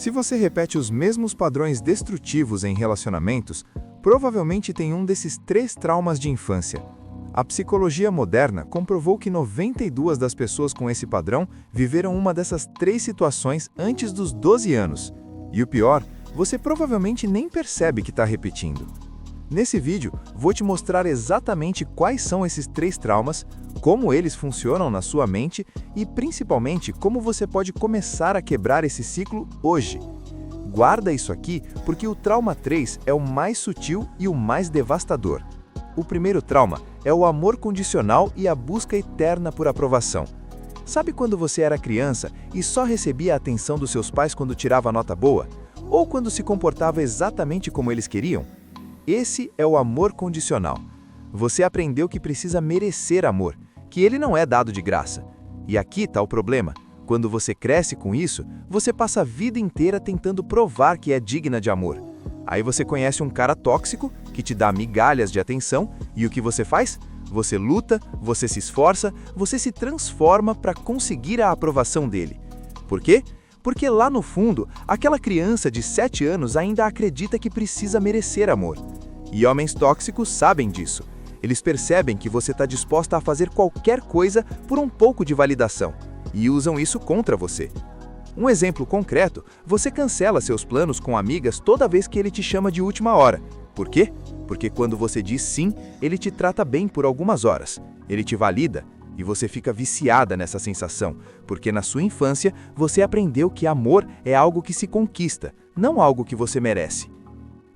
Se você repete os mesmos padrões destrutivos em relacionamentos, provavelmente tem um desses 3 traumas de infância. A psicologia moderna comprovou que 92 das pessoas com esse padrão viveram uma dessas 3 situações antes dos 12 anos. E o pior, você provavelmente nem percebe que está repetindo. Nesse vídeo, vou te mostrar exatamente quais são esses 3 traumas, como eles funcionam na sua mente e, principalmente, como você pode começar a quebrar esse ciclo hoje. Guarda isso aqui porque o trauma 3 é o mais sutil e o mais devastador. O primeiro trauma é o amor condicional e a busca eterna por aprovação. Sabe quando você era criança e só recebia a atenção dos seus pais quando tirava nota boa? Ou quando se comportava exatamente como eles queriam? Esse é o amor condicional. Você aprendeu que precisa merecer amor, que ele não é dado de graça. E aqui está o problema. Quando você cresce com isso, você passa a vida inteira tentando provar que é digna de amor. Aí você conhece um cara tóxico que te dá migalhas de atenção e o que você faz? Você luta, você se esforça, você se transforma para conseguir a aprovação dele. Por quê? Porque lá no fundo, aquela criança de 7 anos ainda acredita que precisa merecer amor. E homens tóxicos sabem disso. Eles percebem que você está disposta a fazer qualquer coisa por um pouco de validação e usam isso contra você. Um exemplo concreto, você cancela seus planos com amigas toda vez que ele te chama de última hora. Por quê? Porque quando você diz sim, ele te trata bem por algumas horas. Ele te valida. E você fica viciada nessa sensação, porque na sua infância você aprendeu que amor é algo que se conquista, não algo que você merece.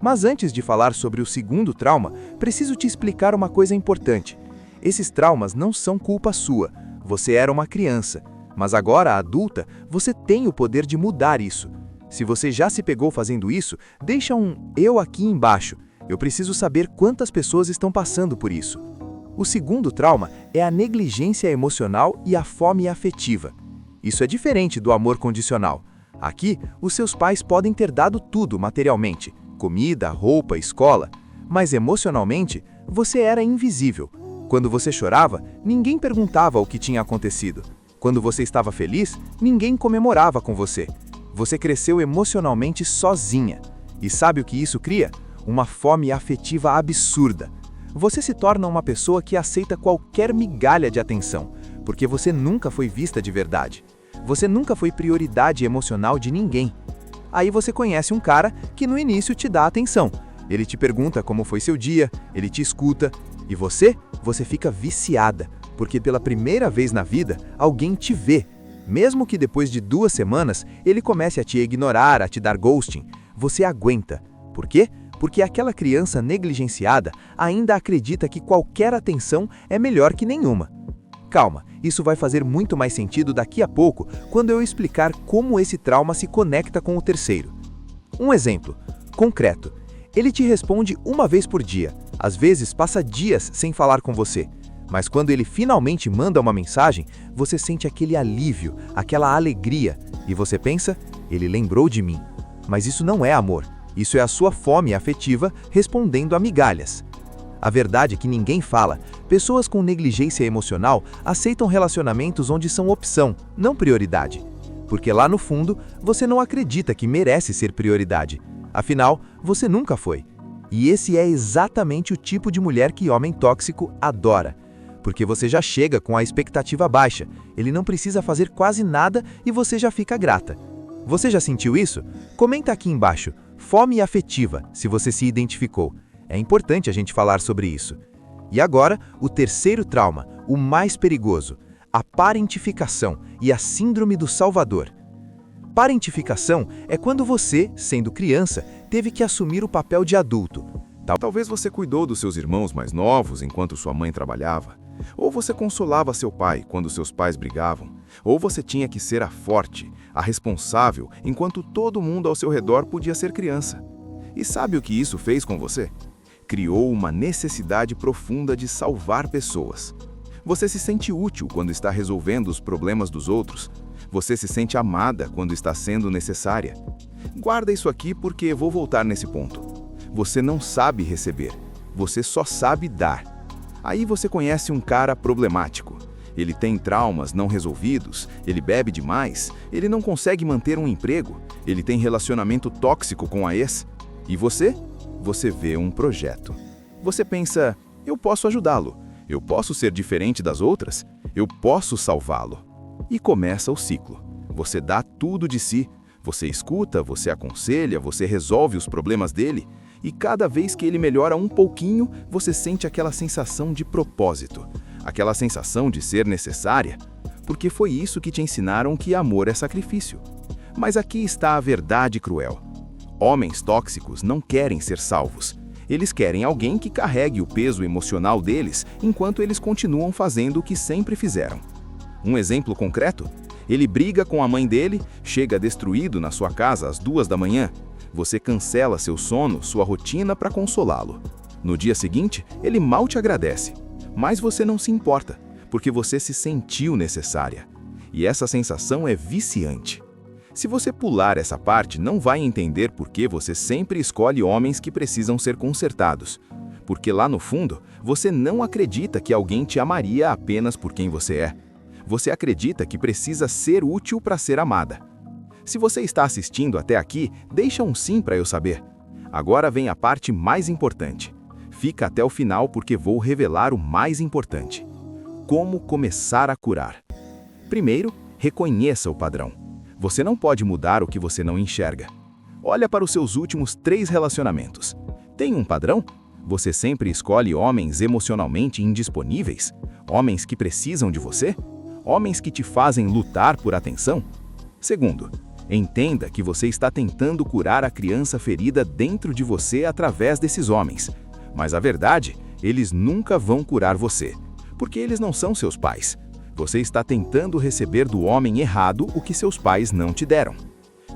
Mas antes de falar sobre o segundo trauma, preciso te explicar uma coisa importante. Esses traumas não são culpa sua. Você era uma criança, mas agora, adulta, você tem o poder de mudar isso. Se você já se pegou fazendo isso, deixa um "eu" aqui embaixo. Eu preciso saber quantas pessoas estão passando por isso. O segundo trauma é a negligência emocional e a fome afetiva. Isso é diferente do amor condicional. Aqui, os seus pais podem ter dado tudo materialmente, comida, roupa, escola, mas emocionalmente, você era invisível. Quando você chorava, ninguém perguntava o que tinha acontecido. Quando você estava feliz, ninguém comemorava com você. Você cresceu emocionalmente sozinha. E sabe o que isso cria? Uma fome afetiva absurda. Você se torna uma pessoa que aceita qualquer migalha de atenção, porque você nunca foi vista de verdade. Você nunca foi prioridade emocional de ninguém. Aí você conhece um cara que no início te dá atenção. Ele te pergunta como foi seu dia, ele te escuta, e você fica viciada, porque pela primeira vez na vida, alguém te vê. Mesmo que depois de 2 semanas, ele comece a te ignorar, a te dar ghosting, você aguenta. Por quê? Porque aquela criança negligenciada ainda acredita que qualquer atenção é melhor que nenhuma. Calma, isso vai fazer muito mais sentido daqui a pouco, quando eu explicar como esse trauma se conecta com o terceiro. Um exemplo concreto. Ele te responde uma vez por dia, às vezes passa dias sem falar com você. Mas quando ele finalmente manda uma mensagem, você sente aquele alívio, aquela alegria, e você pensa, ele lembrou de mim. Mas isso não é amor. Isso é a sua fome afetiva respondendo a migalhas. A verdade é que ninguém fala. Pessoas com negligência emocional aceitam relacionamentos onde são opção, não prioridade. Porque lá no fundo, você não acredita que merece ser prioridade. Afinal, você nunca foi. E esse é exatamente o tipo de mulher que homem tóxico adora. Porque você já chega com a expectativa baixa, ele não precisa fazer quase nada e você já fica grata. Você já sentiu isso? Comenta aqui embaixo. Fome afetiva, se você se identificou. É importante a gente falar sobre isso. E agora, o terceiro trauma, o mais perigoso, a parentificação e a síndrome do Salvador. Parentificação é quando você, sendo criança, teve que assumir o papel de adulto. Talvez você cuidou dos seus irmãos mais novos enquanto sua mãe trabalhava. Ou você consolava seu pai quando seus pais brigavam. Ou você tinha que ser a forte, a responsável, enquanto todo mundo ao seu redor podia ser criança. E sabe o que isso fez com você? Criou uma necessidade profunda de salvar pessoas. Você se sente útil quando está resolvendo os problemas dos outros. Você se sente amada quando está sendo necessária. Guarda isso aqui porque vou voltar nesse ponto. Você não sabe receber, você só sabe dar. Aí você conhece um cara problemático. Ele tem traumas não resolvidos, ele bebe demais, ele não consegue manter um emprego, Ele tem relacionamento tóxico com a ex. E você? Você vê um projeto. Você pensa, eu posso ajudá-lo. Eu posso ser diferente das outras. Eu posso salvá-lo. E começa o ciclo. Você dá tudo de si. Você escuta, você aconselha, você resolve os problemas dele. E cada vez que ele melhora um pouquinho, você sente aquela sensação de propósito. Aquela sensação de ser necessária. Porque foi isso que te ensinaram que amor é sacrifício. Mas aqui está a verdade cruel. Homens tóxicos não querem ser salvos. Eles querem alguém que carregue o peso emocional deles enquanto eles continuam fazendo o que sempre fizeram. Um exemplo concreto? Ele briga com a mãe dele, chega destruído na sua casa às 2 da manhã. Você cancela seu sono, sua rotina para consolá-lo. No dia seguinte, ele mal te agradece. Mas você não se importa, porque você se sentiu necessária. E essa sensação é viciante. Se você pular essa parte, não vai entender por que você sempre escolhe homens que precisam ser consertados. Porque lá no fundo, você não acredita que alguém te amaria apenas por quem você é. Você acredita que precisa ser útil para ser amada. Se você está assistindo até aqui, deixa um sim para eu saber. Agora vem a parte mais importante. Fica até o final porque vou revelar o mais importante. Como começar a curar. Primeiro, reconheça o padrão. Você não pode mudar o que você não enxerga. Olha para os seus últimos 3 relacionamentos. Tem um padrão? Você sempre escolhe homens emocionalmente indisponíveis? Homens que precisam de você? Homens que te fazem lutar por atenção? Segundo, entenda que você está tentando curar a criança ferida dentro de você através desses homens. Mas a verdade, eles nunca vão curar você, porque eles não são seus pais. Você está tentando receber do homem errado o que seus pais não te deram.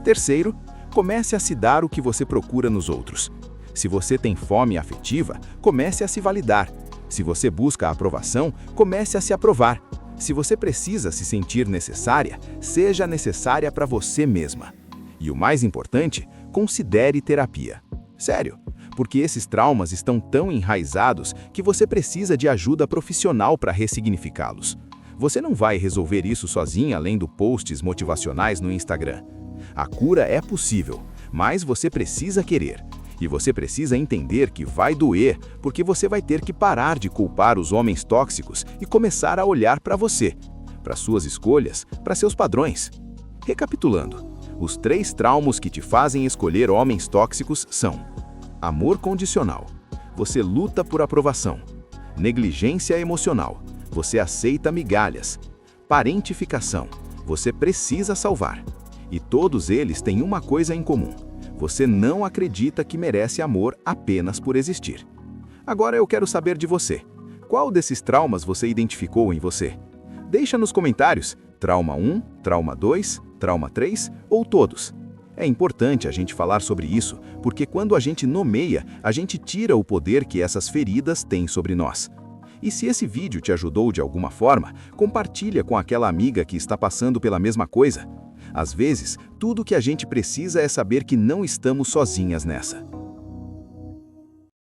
Terceiro, comece a se dar o que você procura nos outros. Se você tem fome afetiva, comece a se validar. Se você busca a aprovação, comece a se aprovar. Se você precisa se sentir necessária, seja necessária para você mesma. E o mais importante, considere terapia. Sério, porque esses traumas estão tão enraizados que você precisa de ajuda profissional para ressignificá-los. Você não vai resolver isso sozinha lendo posts motivacionais no Instagram. A cura é possível, mas você precisa querer. E você precisa entender que vai doer, porque você vai ter que parar de culpar os homens tóxicos e começar a olhar para você, para suas escolhas, para seus padrões. Recapitulando, os 3 traumas que te fazem escolher homens tóxicos são: amor condicional, você luta por aprovação; negligência emocional, você aceita migalhas; parentificação, você precisa salvar. E todos eles têm uma coisa em comum: você não acredita que merece amor apenas por existir. Agora eu quero saber de você. Qual desses traumas você identificou em você? Deixa nos comentários, trauma 1, trauma 2, trauma 3 ou todos. É importante a gente falar sobre isso, porque quando a gente nomeia, a gente tira o poder que essas feridas têm sobre nós. E se esse vídeo te ajudou de alguma forma, compartilha com aquela amiga que está passando pela mesma coisa. Às vezes, tudo que a gente precisa é saber que não estamos sozinhas nessa.